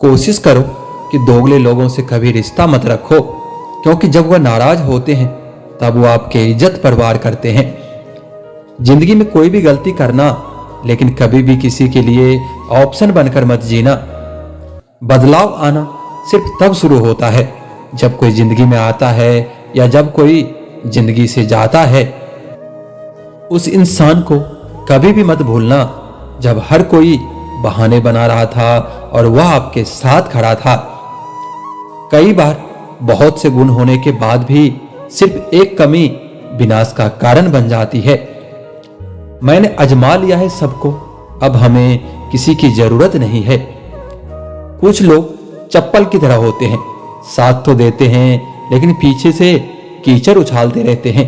कोशिश करो कि दोगले लोगों से कभी रिश्ता मत रखो, क्योंकि जब वह नाराज होते हैं तब वो आपके इज्जत पर वार करते हैं। जिंदगी में कोई भी गलती करना, लेकिन कभी भी किसी के लिए ऑप्शन बनकर मत जीना। बदलाव आना सिर्फ तब शुरू होता है जब कोई जिंदगी में आता है या जब कोई जिंदगी से जाता है। उस इंसान को कभी भी मत भूलना जब हर कोई बहाने बना रहा था और वह आपके साथ खड़ा था। कई बार बहुत से गुण होने के बाद भी सिर्फ एक कमी विनाश का कारण बन जाती है। मैंने आजमा लिया है सबको, अब हमें किसी की जरूरत नहीं है। कुछ लोग चप्पल की तरह होते हैं, साथ तो देते हैं लेकिन पीछे से कीचड़ उछालते रहते हैं।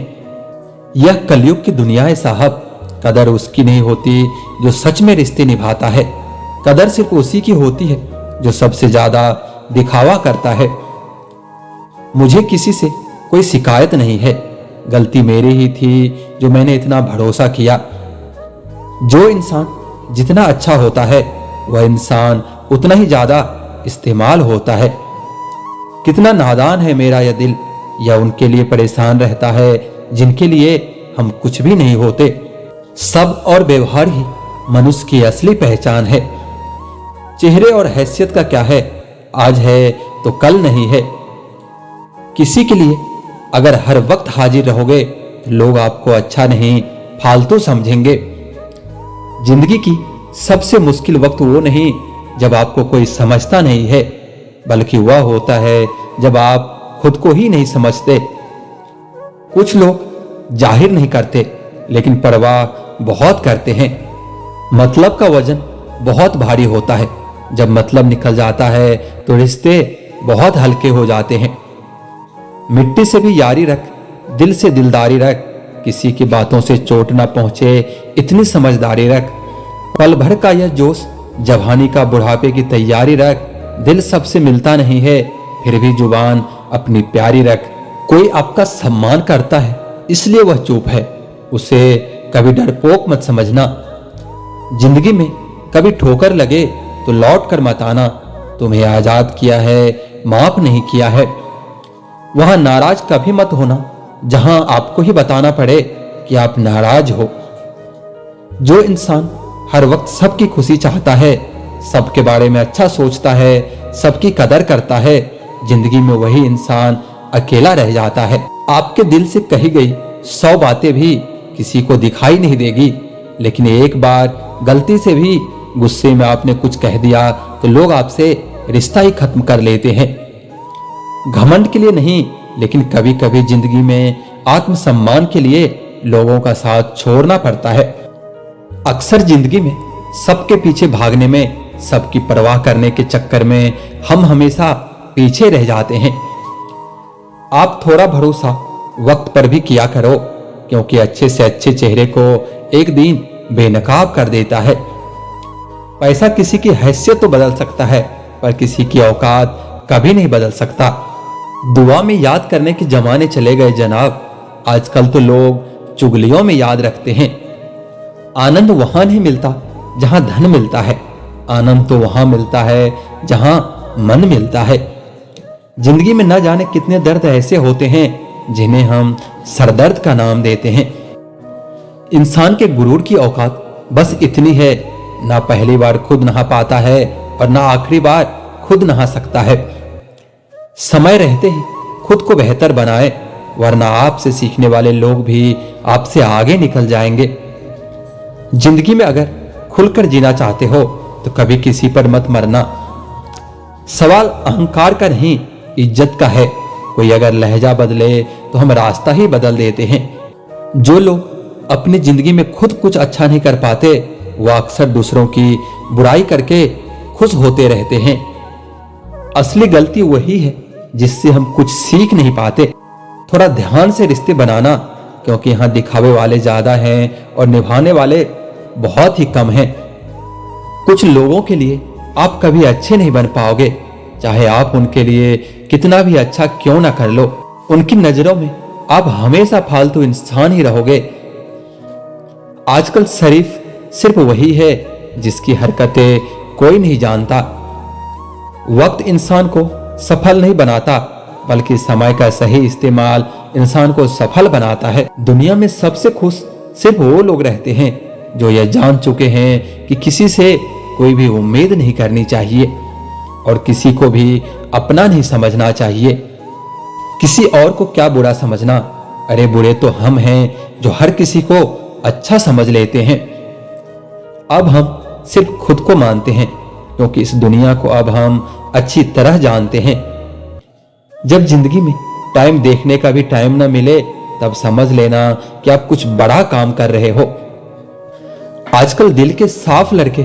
यह कलयुग की दुनिया है साहब। कदर उसकी नहीं होती जो सच में रिश्ते निभाता है। कदर सिर्फ उसी की होती है जो सबसे ज्यादा दिखावा करता है। मुझे किसी से कोई शिकायत नहीं है, गलती मेरी ही थी जो मैंने इतना भरोसा किया। जो इंसान जितना अच्छा होता है वह इंसान उतना ही ज्यादा इस्तेमाल होता है। कितना नादान है मेरा यह दिल, या उनके लिए परेशान रहता है जिनके लिए हम कुछ भी नहीं होते। सब और व्यवहार ही मनुष्य की असली पहचान है। चेहरे और हैसियत का क्या है, आज है तो कल नहीं है। किसी के लिए अगर हर वक्त हाजिर रहोगे तो लोग आपको अच्छा नहीं फालतू समझेंगे। जिंदगी की सबसे मुश्किल वक्त वो नहीं जब आपको कोई समझता नहीं है, बल्कि वह होता है जब आप खुद को ही नहीं समझते। कुछ लोग जाहिर नहीं करते लेकिन परवाह बहुत करते हैं। मतलब का वजन बहुत भारी होता है, जब मतलब निकल जाता है तो रिश्ते बहुत हल्के हो जाते हैं। मिट्टी से भी यारी रख, दिल से दिलदारी रख, किसी की बातों से चोट ना पहुंचे इतनी समझदारी रख। पल भर का यह जोश, जवानी का बुढ़ापे की तैयारी रख। दिल सबसे मिलता नहीं है फिर भी जुबान अपनी प्यारी रख। कोई आपका सम्मान करता है इसलिए वह चुप है, उसे कभी डरपोक मत समझना। जिंदगी में कभी ठोकर लगे तो लौट कर मत आना। तुम्हें आजाद किया है, माफ नहीं किया है। वहां नाराज कभी मत होना जहां आपको ही बताना पड़े कि आप नाराज हो। जो इंसान हर वक्त सबकी खुशी चाहता है, सबके बारे में अच्छा सोचता है, सबकी कदर करता है, जिंदगी में वही इंसान अकेला रह जाता है। आपके दिल से कही गई 100 बातें भी किसी को दिखाई नहीं देगी, लेकिन एक बार गलती से भी गुस्से में आपने कुछ कह दिया तो लोग आपसे रिश्ता ही खत्म कर लेते हैं। घमंड के लिए नहीं, लेकिन कभी कभी जिंदगी में आत्मसम्मान के लिए लोगों का साथ छोड़ना पड़ता है। अक्सर जिंदगी में सबके पीछे भागने में, सबकी परवाह करने के चक्कर में हम हमेशा पीछे रह जाते हैं। आप थोड़ा भरोसा वक्त पर भी किया करो, क्योंकि अच्छे से अच्छे चेहरे को एक दिन बेनकाब कर देता है। पैसा किसी की हैसियत तो बदल सकता है, पर किसी की औकात कभी नहीं बदल सकता। दुआ में याद करने के जमाने चले गए जनाब, आजकल तो लोग चुगलियों में याद रखते हैं। आनंद वहां नहीं मिलता जहां धन मिलता है, आनंद तो वहां मिलता है जहां मन मिलता है। जिंदगी में न जाने कितने दर्द ऐसे होते हैं जिन्हें हम सरदर्द का नाम देते हैं। इंसान के गुरूर की औकात बस इतनी है, ना पहली बार खुद नहा पाता है और ना आखिरी बार खुद नहा सकता है। समय रहते ही खुद को बेहतर बनाए, वरना आपसे सीखने वाले लोग भी आपसे आगे निकल जाएंगे। जिंदगी में अगर खुलकर जीना चाहते हो तो कभी किसी पर मत मरना। सवाल अहंकार का नहीं, इज्जत का है। कोई अगर लहजा बदले तो हम रास्ता ही बदल देते हैं। जो लोग अपनी जिंदगी में खुद कुछ अच्छा नहीं कर पाते, वह अक्सर दूसरों की बुराई करके खुश होते रहते हैं। असली गलती वही है जिससे हम कुछ सीख नहीं पाते। थोड़ा ध्यान से रिश्ते बनाना, क्योंकि यहां दिखावे वाले ज्यादा हैं और निभाने वाले बहुत ही कम हैं। कुछ लोगों के लिए आप कभी अच्छे नहीं बन पाओगे, चाहे आप उनके लिए कितना भी अच्छा क्यों ना कर लो। उनकी नजरों में आप हमेशा फालतू इंसान ही रहोगे। आजकल शरीफ सिर्फ वही है जिसकी हरकतें कोई नहीं जानता। वक्त इंसान को सफल नहीं बनाता, बल्कि समय का सही इस्तेमाल इंसान को सफल बनाता है। दुनिया में सबसे खुश सिर्फ वो लोग रहते हैं जो यह जान चुके हैं कि किसी से कोई भी उम्मीद नहीं करनी चाहिए और किसी को भी अपना नहीं समझना चाहिए। किसी और को क्या बुरा समझना, अरे बुरे तो हम हैं जो हर किसी को अच्छा समझ लेते हैं। अब हम सिर्फ खुद को मानते हैं, क्योंकि इस दुनिया को अब हम अच्छी तरह जानते हैं। जब जिंदगी में टाइम देखने का भी टाइम ना मिले, तब समझ लेना कि आप कुछ बड़ा काम कर रहे हो। आजकल दिल के साफ लड़के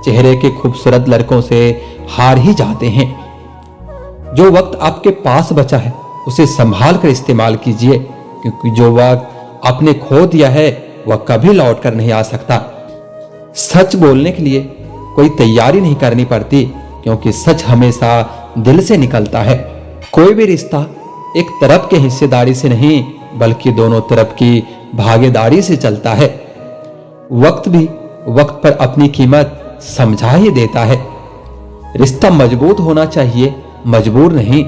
चेहरे के खूबसूरत लड़कों से हार ही जाते हैं। जो वक्त आपके पास बचा है उसे संभाल कर इस्तेमाल कीजिए, क्योंकि जो वक्त आपने खो दिया है वह कभी लौट कर नहीं आ सकता। सच बोलने के लिए कोई तैयारी नहीं करनी पड़ती, क्योंकि सच हमेशा दिल से निकलता है। कोई भी रिश्ता एक तरफ के हिस्सेदारी से नहीं, बल्कि दोनों तरफ की भागीदारी से चलता है। वक्त भी वक्त पर अपनी कीमत समझा ही देता है। रिश्ता मजबूत होना चाहिए, मजबूर नहीं।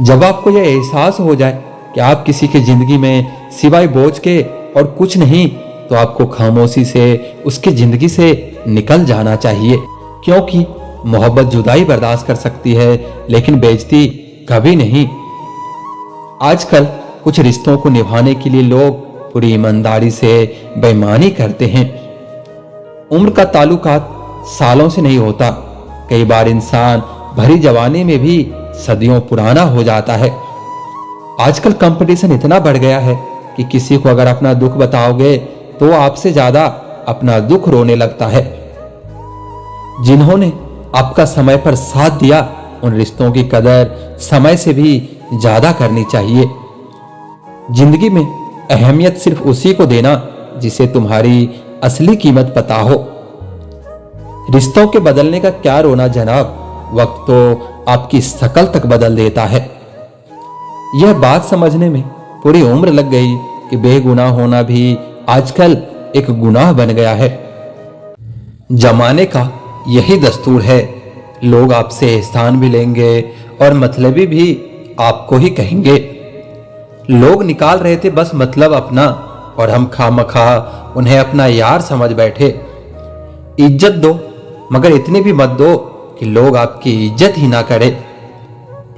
जब आपको यह एहसास हो जाए कि आप किसी की जिंदगी में सिवाय बोझ के और कुछ नहीं, तो आपको खामोशी से उसकी जिंदगी से निकल जाना चाहिए, क्योंकि मोहब्बत जुदाई बर्दाश्त कर सकती है, लेकिन बेइज्जती कभी नहीं। आजकल कुछ रिश्तों को निभाने के लिए लोग पूरी ईमानदारी से बेईमानी करते हैं। उम्र का ताल्लुकात सालों से नहीं होता। कई बार इंसान भरी जवानी में भी सदियों पुराना हो जाता है। आजकल कंपटीशन इतना बढ़ गया है कि किसी को अगर अपना दुख बताओगे तो वो आपसे ज्यादा अपना दुख रोने लगता है। जिन्होंने आपका समय पर साथ दिया, उन रिश्तों की कदर समय से भी ज्यादा करनी चाहिए। जिंदगी में अहमियत सिर्फ उसी को देना जिसे तुम्हारी असली कीमत पता हो। रिश्तों के बदलने का क्या रोना जनाब, वक्त तो आपकी शकल तक बदल देता है। यह बात समझने में पूरी उम्र लग गई कि बेगुनाह होना भी आजकल एक गुनाह बन गया है। जमाने का यही दस्तूर है, लोग आपसे एहसान भी लेंगे और मतलबी भी आपको ही कहेंगे। लोग निकाल रहे थे बस मतलब अपना, और हम खामखा उन्हें अपना यार समझ बैठे। इज्जत दो, मगर इतनी भी मत दो कि लोग आपकी इज्जत ही ना करे।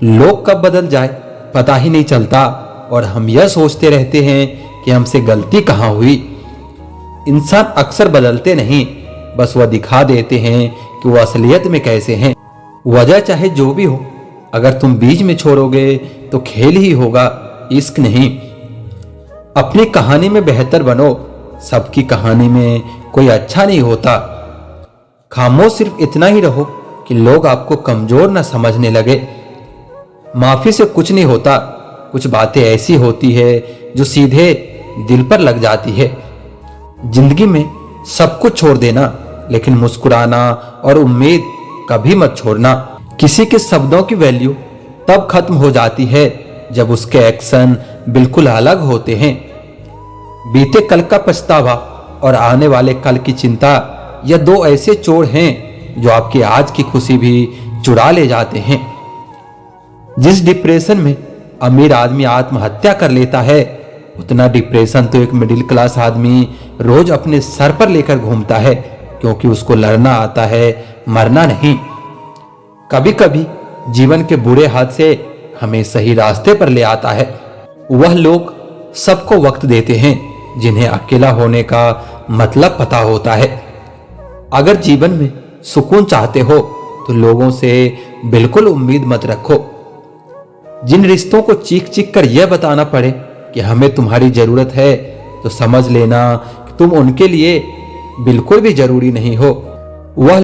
लोग कब बदल जाए पता ही नहीं चलता, और हम यह सोचते रहते हैं कि हमसे गलती कहां हुई। इंसान अक्सर बदलते नहीं, बस वह दिखा देते हैं कि वह असलियत में कैसे हैं। वजह चाहे जो भी हो, अगर तुम बीच में छोड़ोगे तो खेल ही होगा, इश्क नहीं। अपनी कहानी में बेहतर बनो, सबकी कहानी में कोई अच्छा नहीं होता। खामोश सिर्फ इतना ही रहो कि लोग आपको कमजोर न समझने लगे। माफी से कुछ नहीं होता, कुछ बातें ऐसी होती है जो सीधे दिल पर लग जाती है। जिंदगी में सब कुछ छोड़ देना, लेकिन मुस्कुराना और उम्मीद कभी मत छोड़ना। किसी के शब्दों की वैल्यू तब खत्म हो जाती है जब उसके एक्शन बिल्कुल अलग होते हैं। बीते कल का पछतावा और आने वाले कल की चिंता, यह दो ऐसे चोर हैं जो आपकी आज की खुशी भी चुरा ले जाते हैं। जिस डिप्रेशन में अमीर आदमी आत्महत्या कर लेता है, उतना डिप्रेशन तो एक मिडिल क्लास आदमी रोज अपने सर पर लेकर घूमता है, क्योंकि उसको लड़ना आता है, मरना नहीं। कभी कभी जीवन के बुरे हाथ से हमें सही रास्ते पर ले आता है। वह लोग सबको वक्त देते हैं जिन्हें अकेला होने का मतलब पता होता है। अगर जीवन में सुकून चाहते हो तो लोगों से बिल्कुल उम्मीद मत रखो। जिन रिश्तों को चीख चीख कर यह बताना पड़े कि हमें तुम्हारी जरूरत है, तो समझ लेना कि तुम उनके लिए बिल्कुल भी जरूरी नहीं हो। वह